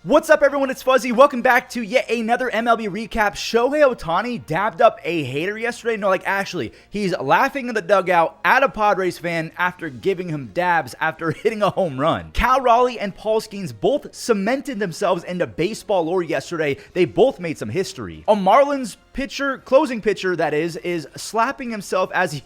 What's up, everyone? It's Fuzzy. Welcome back to yet another MLB recap. Shohei Ohtani dabbed up a hater yesterday. No, actually, he's laughing in the dugout at a Padres fan after giving him dabs after hitting a home run. Cal Raleigh and Paul Skenes both cemented themselves into baseball lore yesterday. They both made some history. A Marlins pitcher, closing pitcher that is slapping himself as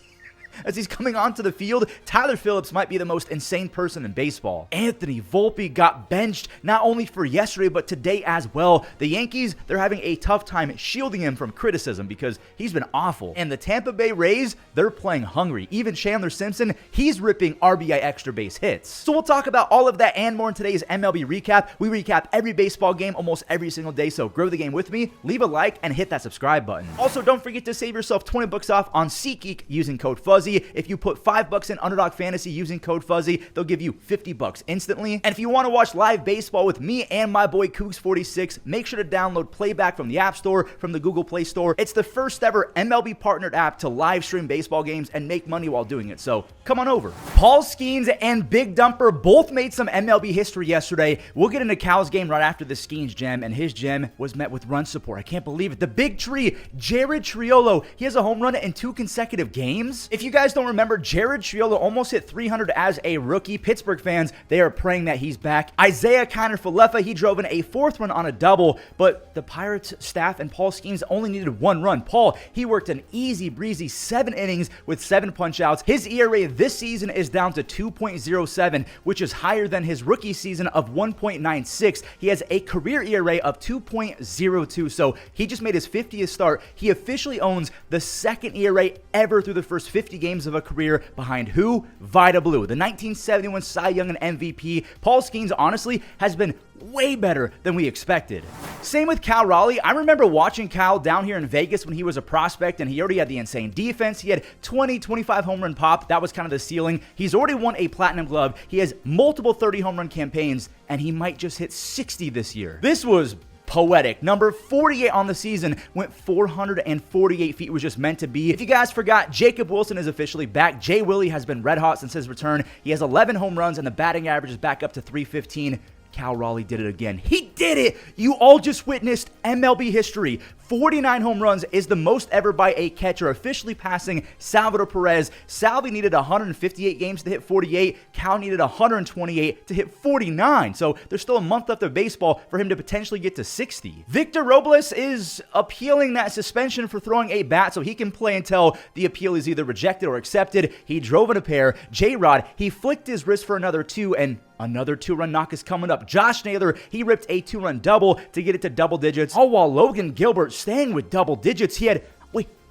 he's coming onto the field. Tyler Phillips might be the most insane person in baseball. Anthony Volpe got benched not only for yesterday, but today as well. The Yankees, they're having a tough time shielding him from criticism because he's been awful. And the Tampa Bay Rays, they're playing hungry. Even Chandler Simpson, he's ripping RBI extra base hits. So we'll talk about all of that and more in today's MLB recap. We recap every baseball game almost every single day, so grow the game with me, leave a like, and hit that subscribe button. Also, don't forget to save yourself 20 bucks off on SeatGeek using code Fuzzy. If you put $5 in Underdog Fantasy using code Fuzzy, they'll give you 50 bucks instantly. And if you want to watch live baseball with me and my boy Cougs46, make sure to download Playback from the App Store, from the Google Play Store. It's the first ever MLB partnered app to live stream baseball games and make money while doing it, so come on over. Paul Skenes and Big Dumper both made some MLB history yesterday. We'll get into Cal's game right after the Skenes gem, and his gem was met with run support. I can't believe it. The big tree, Jared Triolo, he has a home run in 2 consecutive games. If you guys don't remember, Jared Triolo almost hit 300 as a rookie. Pittsburgh fans, they are praying that he's back. Isiah Kiner-Falefa, he drove in a 4th run on a double, but the Pirates staff and Paul Skenes only needed 1 run. Paul, he worked an easy breezy 7 innings with 7 punch-outs. His ERA this season is down to 2.07, which is higher than his rookie season of 1.96. He has a career ERA of 2.02, so he just made his 50th start. He officially owns the 2nd ERA ever through the first 50 games of a career, behind who? Vida Blue, the 1971 Cy Young and MVP. Paul Skenes honestly has been way better than we expected. Same with Cal Raleigh. I remember watching Cal down here in Vegas when he was a prospect, and he already had the insane defense. He had 25 home run pop. That was kind of the ceiling. He's already won a platinum glove. He has multiple 30 home run campaigns, and he might just hit 60 this year. This was poetic. Number 48 on the season, went 448 feet, was just meant to be. If you guys forgot, Jacob Wilson is officially back. Jay Willie has been red hot since his return. He has 11 home runs, and the batting average is back up to 315. Cal Raleigh did it again. He did it! You all just witnessed MLB history. 49 home runs is the most ever by a catcher, officially passing Salvador Perez. Salvi needed 158 games to hit 48. Cal needed 128 to hit 49. So there's still a month left of baseball for him to potentially get to 60. Victor Robles is appealing that suspension for throwing a bat so he can play until the appeal is either rejected or accepted. He drove in a pair. J-Rod, he flicked his wrist for another 2, and another 2-run knock is coming up. Josh Naylor, he ripped a 2-run double to get it to double digits. All while Logan Gilbert staying with double digits. He had,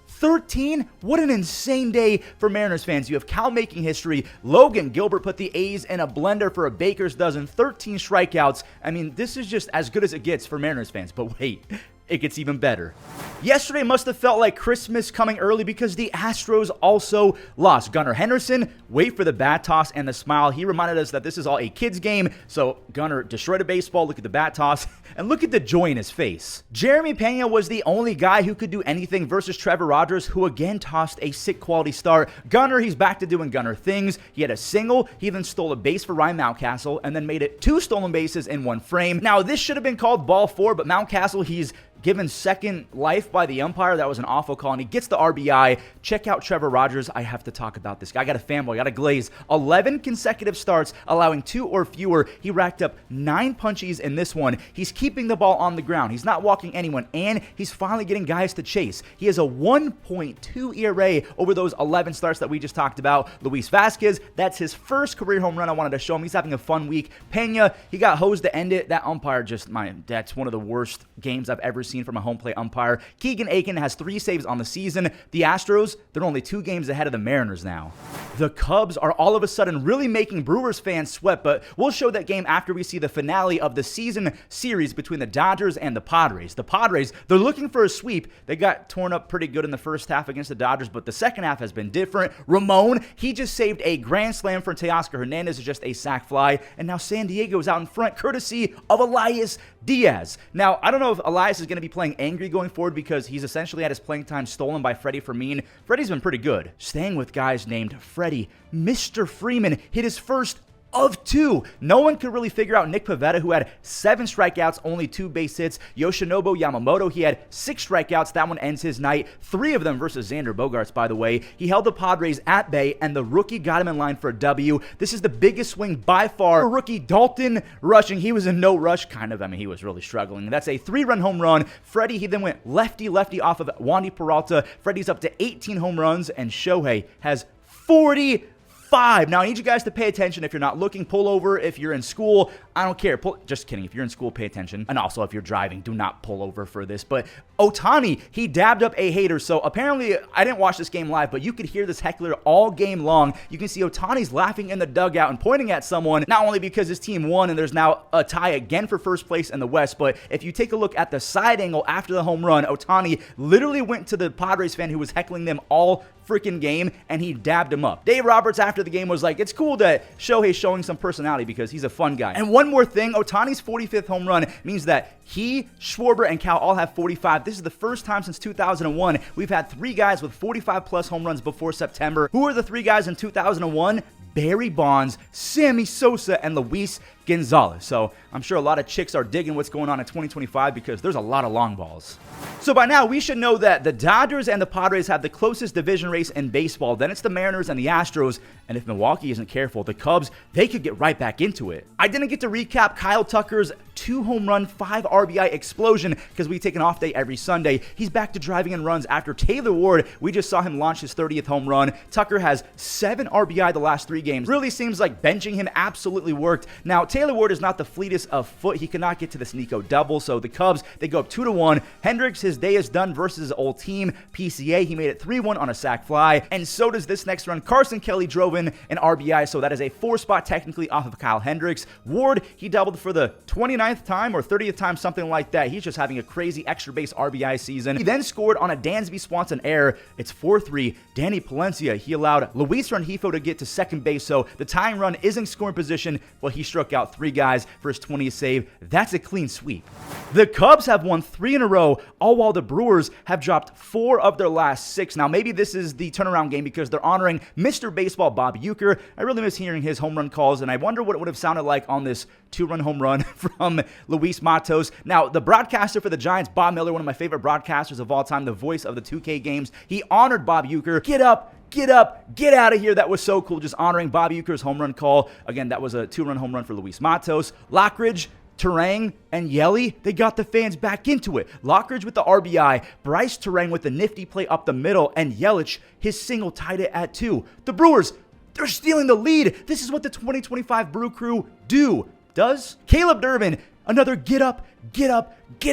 13? What an insane day for Mariners fans. You have Cal making history. Logan Gilbert put the A's in a blender for a baker's dozen. 13 strikeouts. I mean, this is just as good as it gets for Mariners fans. But wait, it gets even better. Yesterday must have felt like Christmas coming early because the Astros also lost. Gunnar Henderson, wait for the bat toss and the smile. He reminded us that this is all a kid's game. So Gunnar destroyed a baseball. Look at the bat toss and look at the joy in his face. Jeremy Pena was the only guy who could do anything versus Trevor Rogers, who again tossed a sick quality start. Gunnar, he's back to doing Gunnar things. He had a single. He even stole a base for Ryan Mountcastle and then made it 2 stolen bases in 1 frame. Now, this should have been called ball 4, but Mountcastle, he's given second life by the umpire. That was an awful call, and he gets the RBI. Check out Trevor Rogers. I have to talk about this guy. I got a fanboy, got a glaze. 11 consecutive starts, allowing 2 or fewer. He racked up 9 punchies in this one. He's keeping the ball on the ground. He's not walking anyone, and he's finally getting guys to chase. He has a 1.2 ERA over those 11 starts that we just talked about. Luis Vasquez, that's his first career home run. I wanted to show him. He's having a fun week. Pena, he got hosed to end it. That umpire just, that's one of the worst games I've ever seen from a home plate umpire. Keegan Aiken has 3 saves on the season. The Astros, they're only 2 games ahead of the Mariners now. The Cubs are all of a sudden really making Brewers fans sweat, but we'll show that game after we see the finale of the season series between the Dodgers and the Padres. The Padres, they're looking for a sweep. They got torn up pretty good in the first half against the Dodgers, but the second half has been different. Ramon, he just saved a grand slam for Teoscar Hernandez, is just a sac fly, and now San Diego is out in front courtesy of Elias Diaz. Now, I don't know if Elias is going to be playing angry going forward because he's essentially had his playing time stolen by Freddie Freeman. Freddie's been pretty good. Staying with guys named Freddie, Mr. Freeman hit his first of 2. No one could really figure out Nick Pivetta, who had 7 strikeouts, only 2 base hits. Yoshinobu Yamamoto, he had 6 strikeouts. That one ends his night. 3 of them versus Xander Bogaerts, by the way. He held the Padres at bay, and the rookie got him in line for a W. This is the biggest swing by far for rookie Dalton Rushing. He was in no rush, kind of. I mean, he was really struggling. That's a 3-run home run. Freddie, he then went lefty-lefty off of Wandy Peralta. Freddie's up to 18 home runs, and Shohei has 45. Now, I need you guys to pay attention. If you're not looking, pull over. If you're in school, I don't care. Just kidding. If you're in school, pay attention. And also, if you're driving, do not pull over for this. But Ohtani, he dabbed up a hater. So apparently, I didn't watch this game live, but you could hear this heckler all game long. You can see Ohtani's laughing in the dugout and pointing at someone, not only because his team won and there's now a tie again for first place in the West, but if you take a look at the side angle after the home run, Ohtani literally went to the Padres fan who was heckling them all freaking game, and he dabbed him up. Dave Roberts after the game was like, it's cool that Shohei's showing some personality because he's a fun guy. And one more thing, Ohtani's 45th home run means that he, Schwarber, and Cal all have 45. This is the first time since 2001 we've had 3 guys with 45 plus home runs before September. Who are the 3 guys in 2001? Barry Bonds, Sammy Sosa, and Luis Gonzalez. So I'm sure a lot of chicks are digging what's going on in 2025 because there's a lot of long balls. So by now, we should know that the Dodgers and the Padres have the closest division race in baseball. Then it's the Mariners and the Astros. And if Milwaukee isn't careful, the Cubs, they could get right back into it. I didn't get to recap Kyle Tucker's 2 home run, 5 RBI explosion because we take an off day every Sunday. He's back to driving in runs after Taylor Ward. We just saw him launch his 30th home run. Tucker has 7 RBI the last 3 games. Really seems like benching him absolutely worked. Now, Taylor Ward is not the fleetest of foot. He cannot get to this Nico double. So the Cubs, they go up 2-1. Hendricks, his day is done versus his old team. PCA, he made it 3-1 on a sac fly. And so does this next run. Carson Kelly drove in an RBI. So that is a 4 spot technically off of Kyle Hendricks. Ward, he doubled for the 29th time or 30th time, something like that. He's just having a crazy extra base RBI season. He then scored on a Dansby Swanson error. It's 4-3. Danny Palencia, he allowed Luis Rengifo to get to second base. So the tying run is in scoring position, but he struck out 3 guys for his 20th save. That's a clean sweep. The Cubs have won 3 in a row, all while the Brewers have dropped 4 of their last 6. Now, maybe this is the turnaround game because they're honoring Mr. Baseball Bob Uecker. I really miss hearing his home run calls, and I wonder what it would have sounded like on this 2-run home run from Luis Matos. Now, the broadcaster for the Giants, Bob Miller, one of my favorite broadcasters of all time, the voice of the 2K games, he honored Bob Uecker. Get up, get up, get out of here. That was so cool, just honoring Bob Uecker's home run call. Again, that was a 2-run home run for Luis Matos. Lockridge, Turang, and Yelly, they got the fans back into it. Lockridge with the RBI, Bryce Turang with the nifty play up the middle, and Yelich, his single tied it at 2. The Brewers, they're stealing the lead. This is what the 2025 Brew Crew does. Caleb Durbin, another get up, get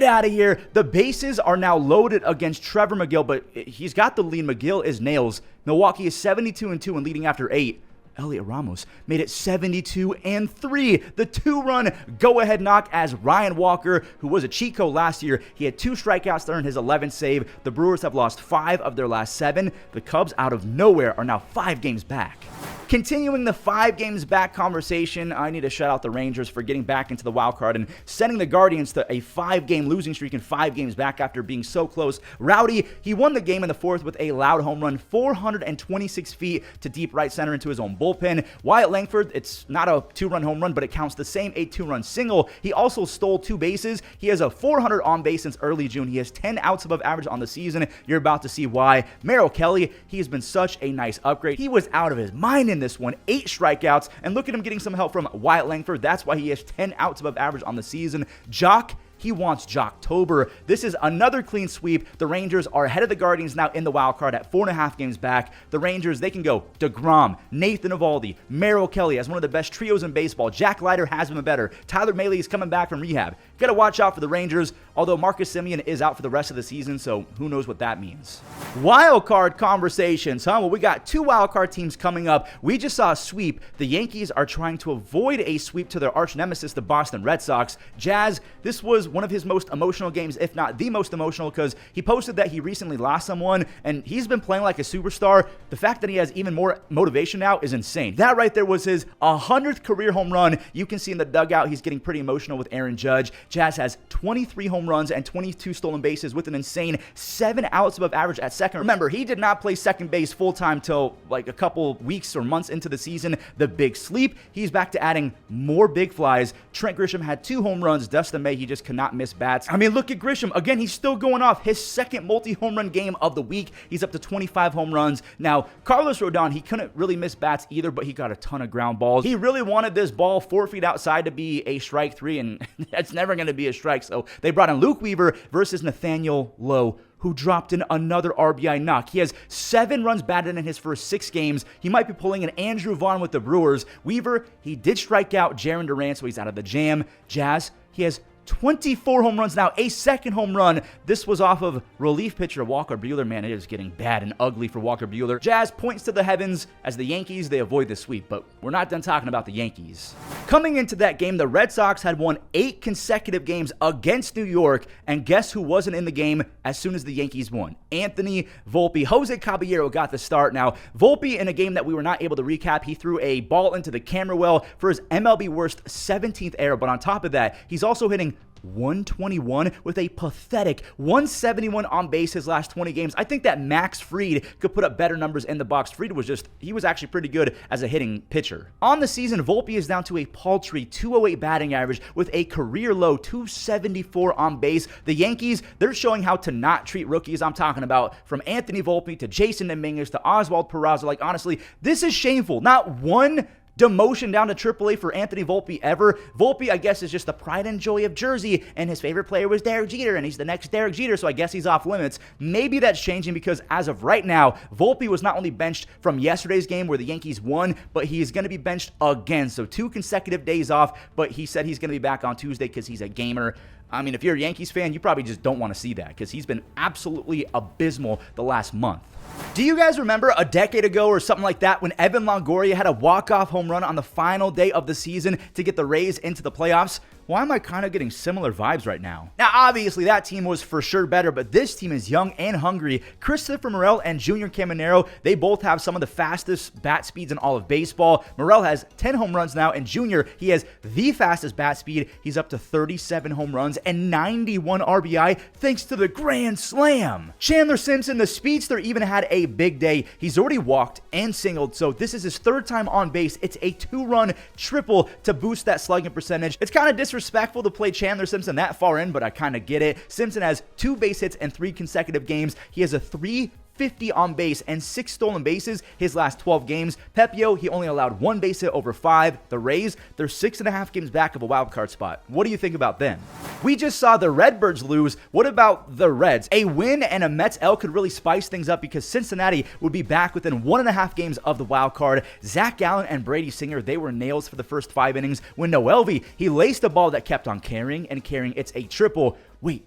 out of here. The bases are now loaded against Trevor McGill, but he's got the lead. McGill is nails. Milwaukee is 72-2 and leading after 8. Heliot Ramos made it 72-3. The 2-run go-ahead knock as Ryan Walker, who was a cheat code last year, he had 2 strikeouts to earn his 11th save. The Brewers have lost 5 of their last 7. The Cubs, out of nowhere, are now 5 games back. Continuing the 5 games back conversation, I need to shout out the Rangers for getting back into the wild card and sending the Guardians to a 5-game losing streak and 5 games back after being so close. Rowdy, he won the game in the 4th with a loud home run, 426 feet to deep right center into his own bullpen. Wyatt Langford, it's not a 2-run home run, but it counts the same 2-run single. He also stole 2 bases. He has a 400 on base since early June. He has 10 outs above average on the season. You're about to see why. Merrill Kelly, he has been such a nice upgrade. He was out of his mind in this one, 8 strikeouts, and look at him getting some help from Wyatt Langford. That's why he has 10 outs above average on the season. Jock, he wants Jocktober. This is another clean sweep. The Rangers are ahead of the Guardians now in the wild card at 4.5 games back. The Rangers, they can go DeGrom, Nathan Eovaldi, Merrill Kelly as one of the best trios in baseball. Jack Leiter has been better. Tyler Mahle is coming back from rehab. Got to watch out for the Rangers, although Marcus Semien is out for the rest of the season, so who knows what that means. Wild card conversations, huh? Well, we got 2 wild card teams coming up. We just saw a sweep. The Yankees are trying to avoid a sweep to their arch nemesis, the Boston Red Sox. Jazz, this was one of his most emotional games, if not the most emotional, because he posted that he recently lost someone, and he's been playing like a superstar. The fact that he has even more motivation now is insane. That right there was his 100th career home run. You can see in the dugout, he's getting pretty emotional with Aaron Judge. Jazz has 23 home home runs and 22 stolen bases with an insane 7 outs above average at second. Remember, he did not play second base full-time till like a couple weeks or months into the season. The big sleep, he's back to adding more big flies. Trent Grisham had 2 home runs. Dustin May, he just could not miss bats. I mean, look at Grisham. Again, he's still going off. His second multi-home run game of the week. He's up to 25 home runs. Now, Carlos Rodon, he couldn't really miss bats either, but he got a ton of ground balls. He really wanted this ball 4 feet outside to be a strike 3, and that's never going to be a strike. So they brought in Luke Weaver versus Nathaniel Lowe, who dropped in another RBI knock. He has 7 runs batted in his first 6 games. He might be pulling an Andrew Vaughn with the Brewers. Weaver, he did strike out Jarren Duran, so he's out of the jam. Jazz, he has 24 home runs now, a second home run. This was off of relief pitcher Walker Buehler. Man, it is getting bad and ugly for Walker Buehler. Jazz points to the heavens as the Yankees, they avoid the sweep, but we're not done talking about the Yankees. Coming into that game, the Red Sox had won 8 consecutive games against New York, and guess who wasn't in the game as soon as the Yankees won? Anthony Volpe. Jose Caballero got the start. Now, Volpe, in a game that we were not able to recap, he threw a ball into the camera well for his MLB worst 17th error, but on top of that, he's also hitting 121 with a pathetic 171 on base his last 20 games. I think that Max Fried could put up better numbers in the box. Fried he was actually pretty good as a hitting pitcher. On the season, Volpe is down to a paltry 208 batting average with a career low 274 on base. The Yankees, they're showing how to not treat rookies. I'm talking about from Anthony Volpe to Jason Dominguez to Oswald Peraza. Like, honestly, this is shameful. Not one demotion down to AAA for Anthony Volpe ever. Volpe, I guess, is just the pride and joy of Jersey, and his favorite player was Derek Jeter, and he's the next Derek Jeter, so I guess he's off limits. Maybe that's changing because as of right now, Volpe was not only benched from yesterday's game where the Yankees won, but he's going to be benched again. So 2 consecutive days off, but he said he's going to be back on Tuesday because he's a gamer. I mean, if you're a Yankees fan, you probably just don't want to see that because he's been absolutely abysmal the last month. Do you guys remember a decade ago or something like that when Evan Longoria had a walk-off home run on the final day of the season to get the Rays into the playoffs? Why am I kind of getting similar vibes right now? Now, obviously, that team was for sure better, but this team is young and hungry. Christopher Morel and Junior Caminero, they both have some of the fastest bat speeds in all of baseball. Morel has 10 home runs now, and Junior, he has the fastest bat speed. He's up to 37 home runs and 91 RBI thanks to the grand slam. Chandler Simpson, the speedster, even had a big day. He's already walked and singled, so this is his 3rd time on base. It's a 2-run triple to boost that slugging percentage. It's kind of disrespectful to play Chandler Simpson that far in, but I kind of get it. Simpson has 2 base hits in 3 consecutive games. He has a 350 on base and 6 stolen bases his last 12 games. Pepio, he only allowed 1 base hit over 5. The Rays, they're 6.5 games back of a wild card spot. What do you think about them? We just saw the Redbirds lose. What about the Reds? A win and a Mets L could really spice things up because Cincinnati would be back within 1.5 games of the wild card. Zach Gallen and Brady Singer, they were nails for the first 5 innings. When Noelvi, he laced a ball that kept on carrying and carrying. It's a triple. Wait,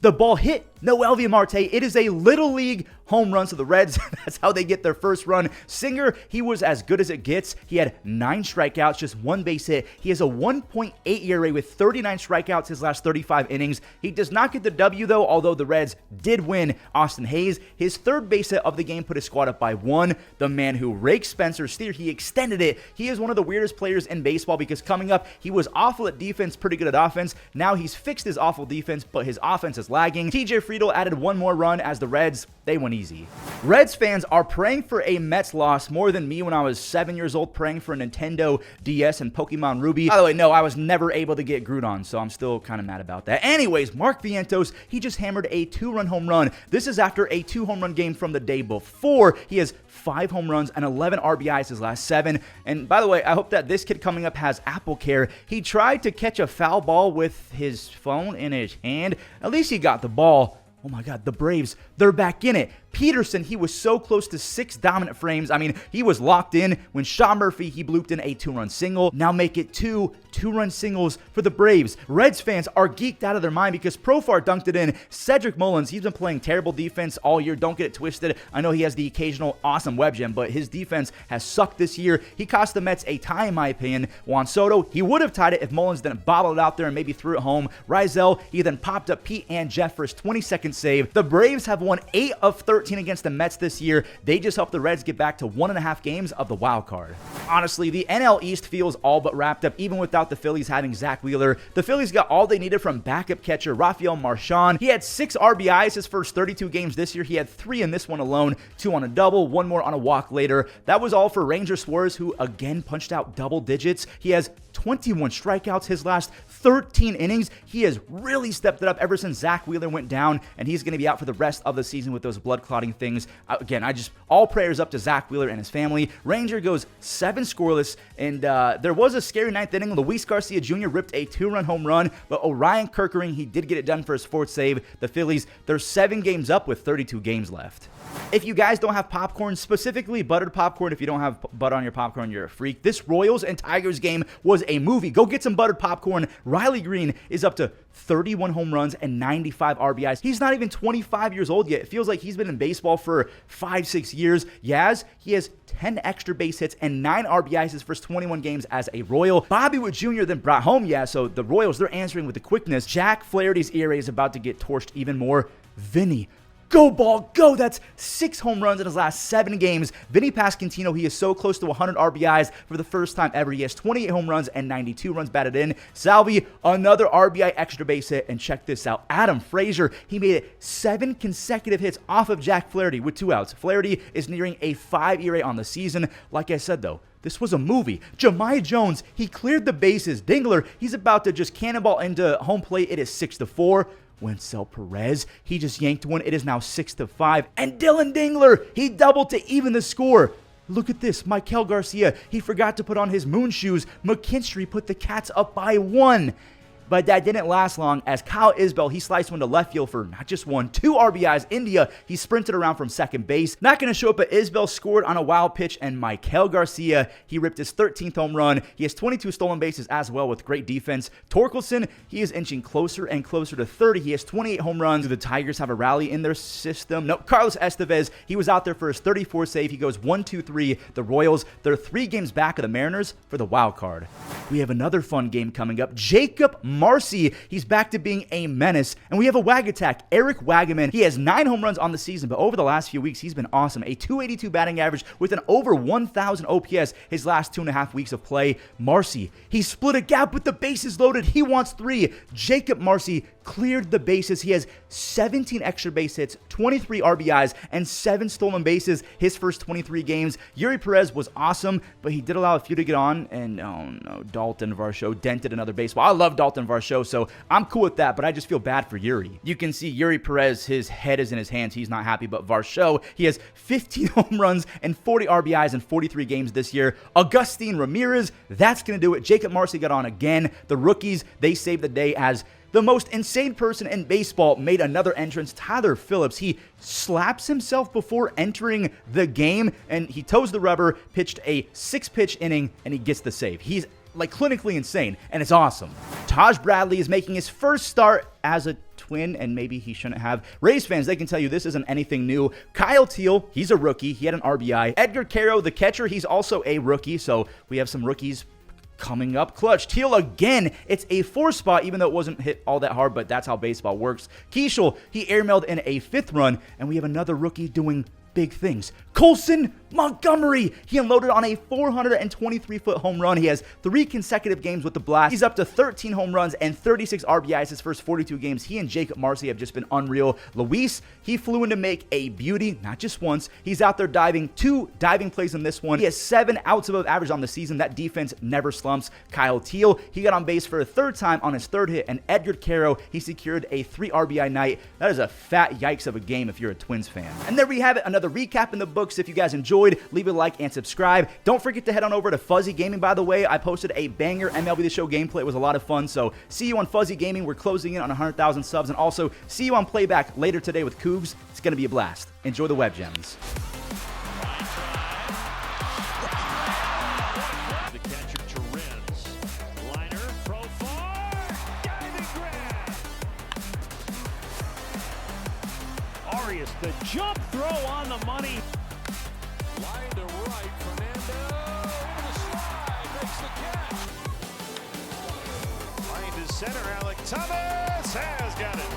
the ball hit Noelvi Marte. It is a Little League home run to the Reds. That's how they get their first run. Singer, he was as good as it gets. He had 9 strikeouts, just 1 base hit. He has a 1.8 ERA with 39 strikeouts his last 35 innings. He does not get the W, though, although the Reds did win. Austin Hayes, his 3rd base hit of the game, put his squad up by 1. The man who raked Spencer Steer, he extended it. He is one of the weirdest players in baseball because coming up, he was awful at defense, pretty good at offense. Now he's fixed his awful defense, but his offense is lagging. TJ Friedel added 1 more run as the Reds, they went easy. Reds fans are praying for a Mets loss more than me when I was 7 years old praying for a Nintendo DS and Pokemon Ruby. By the way, no, I was never able to get Groudon, so I'm still kind of mad about that. Anyways, Mark Vientos, he just hammered a 2-run home run. This is after a 2-home run game from the day before. He has 5 home runs and 11 RBIs his last 7. And by the way, I hope that this kid coming up has Apple Care. He tried to catch a foul ball with his phone in his hand. At least he got the ball. Oh my God, the Braves, they're back in it. Peterson, he was so close to 6 dominant frames. I mean, he was locked in when Sean Murphy, he blooped in a 2-run single. Now make it 2 2-run singles for the Braves. Reds fans are geeked out of their mind because Profar dunked it in. Cedric Mullins, he's been playing terrible defense all year. Don't get it twisted. I know he has the occasional awesome web gem, but his defense has sucked this year. He cost the Mets a tie, in my opinion. Juan Soto, he would have tied it if Mullins didn't bobble it out there and maybe threw it home. Rizal, he then popped up Pete and Jeff for his 22nd save. The Braves have won 8 of 13 13 against the Mets this year. They just helped the Reds get back to 1.5 games of the wild card. Honestly, the NL East feels all but wrapped up, even without the Phillies having Zach Wheeler. The Phillies got all they needed from backup catcher Rafael Marchand. He had 6 RBIs his first 32 games this year. He had 3 in this one alone, 2 on a double, 1 more on a walk later. That was all for Ranger Suarez, who again punched out double digits. He has 21 strikeouts his last 13 innings. He has really stepped it up ever since Zach Wheeler went down, and he's going to be out for the rest of the season with those blood clotting things. Again, all prayers up to Zach Wheeler and his family. Ranger goes 7 scoreless, and there was a scary 9th inning. Luis Garcia Jr. ripped a 2-run home run, but Orion Kerkering, he did get it done for his 4th save. The Phillies, they're 7 games up with 32 games left. If you guys don't have popcorn, specifically buttered popcorn, if you don't have butter on your popcorn, you're a freak. This Royals and Tigers game was a movie. Go get some buttered popcorn. Riley Green is up to 31 home runs and 95 RBIs. He's not even 25 years old yet. It feels like he's been in baseball for 5-6 years. Yaz, he has 10 extra base hits and 9 RBIs his first 21 games as a Royal. Bobby Witt Jr. then brought home Yaz, so the Royals, they're answering with the quickness. Jack Flaherty's ERA is about to get torched even more. Vinny, go ball, go! That's 6 home runs in his last 7 games. Vinny Pasquantino, he is so close to 100 RBIs for the first time ever. He has 28 home runs and 92 runs batted in. Salvi, another RBI extra base hit, and check this out. Adam Frazier, he made it 7 consecutive hits off of Jack Flaherty with 2 outs. Flaherty is nearing a 5 ERA on the season. Like I said, though, this was a movie. Jahmai Jones, he cleared the bases. Dingler, he's about to just cannonball into home plate. It is 6-4. Wencel Perez, he just yanked one. It is now 6-5. And Dylan Dingler, he doubled to even the score. Look at this. Maikel Garcia, he forgot to put on his moon shoes. McKinstry put the Cats up by 1. But that didn't last long as Kyle Isbell, he sliced one to left field for not just 1, 2 RBIs. India, he sprinted around from second base. Not going to show up, but Isbell scored on a wild pitch, and Maikel Garcia, he ripped his 13th home run. He has 22 stolen bases as well with great defense. Torkelson, he is inching closer and closer to 30. He has 28 home runs. Do the Tigers have a rally in their system? No. Carlos Estevez, he was out there for his 34th save. He goes 1-2-3. The Royals, they're 3 games back of the Mariners for the wild card. We have another fun game coming up. Jakob Marsee, he's back to being a menace. And we have a Wag attack, Eric Wagaman. He has 9 home runs on the season, but over the last few weeks, he's been awesome. A .282 batting average with an over 1,000 OPS his last 2.5 weeks of play. Marsee, he split a gap with the bases loaded. He wants 3. Jakob Marsee cleared the bases. He has 17 extra base hits, 23 RBIs, and 7 stolen bases his first 23 games. Yuri Perez was awesome, but he did allow a few to get on, and oh no, Dalton Varsho dented another baseball. I love Dalton Varsho, so I'm cool with that, but I just feel bad for Yuri. You can see Yuri Perez, his head is in his hands. He's not happy, but Varsho, he has 15 home runs and 40 RBIs in 43 games this year. Agustin Ramirez, that's going to do it. Jakob Marsee got on again. The rookies, they saved the day as the most insane person in baseball made another entrance. Tyler Phillips, he slaps himself before entering the game, and he toes the rubber, pitched a 6-pitch inning, and he gets the save. He's like clinically insane, and it's awesome. Taj Bradley is making his first start as a Twin, and maybe he shouldn't have. Rays fans, they can tell you this isn't anything new. Kyle Teal, he's a rookie. He had an RBI. Edgar Caro, the catcher, he's also a rookie, so we have some rookies coming up clutch. Teal again, it's a 4 spot, even though it wasn't hit all that hard, but that's how baseball works. Keishel, he airmailed in a 5th run, and we have another rookie doing big things. Colson Montgomery, he unloaded on a 423-foot home run. He has 3 consecutive games with the Blast. He's up to 13 home runs and 36 RBIs his first 42 games. He and Jakob Marsee have just been unreal. Luis, he flew in to make a beauty, not just once. He's out there diving, 2 diving plays in this one. He has 7 outs above average on the season. That defense never slumps. Kyle Teal, he got on base for a 3rd time on his 3rd hit, and Edgar Caro, he secured a 3 RBI night. That is a fat yikes of a game if you're a Twins fan. And there we have it, another recap in the books. If you guys enjoyed, leave a like and subscribe. Don't forget to head on over to Fuzzy Gaming, by the way. I posted a banger MLB The Show gameplay. It was a lot of fun, so see you on Fuzzy Gaming. We're closing in on 100,000 subs, and also see you on Playback later today with Cougs. It's going to be a blast. Enjoy the web gems. The catcher Torres. Liner, profile, diving grab. Arias, the jump throw on the money. Line to right, Fernando over the slide, makes the catch. Line to center, Alec Thomas has got it.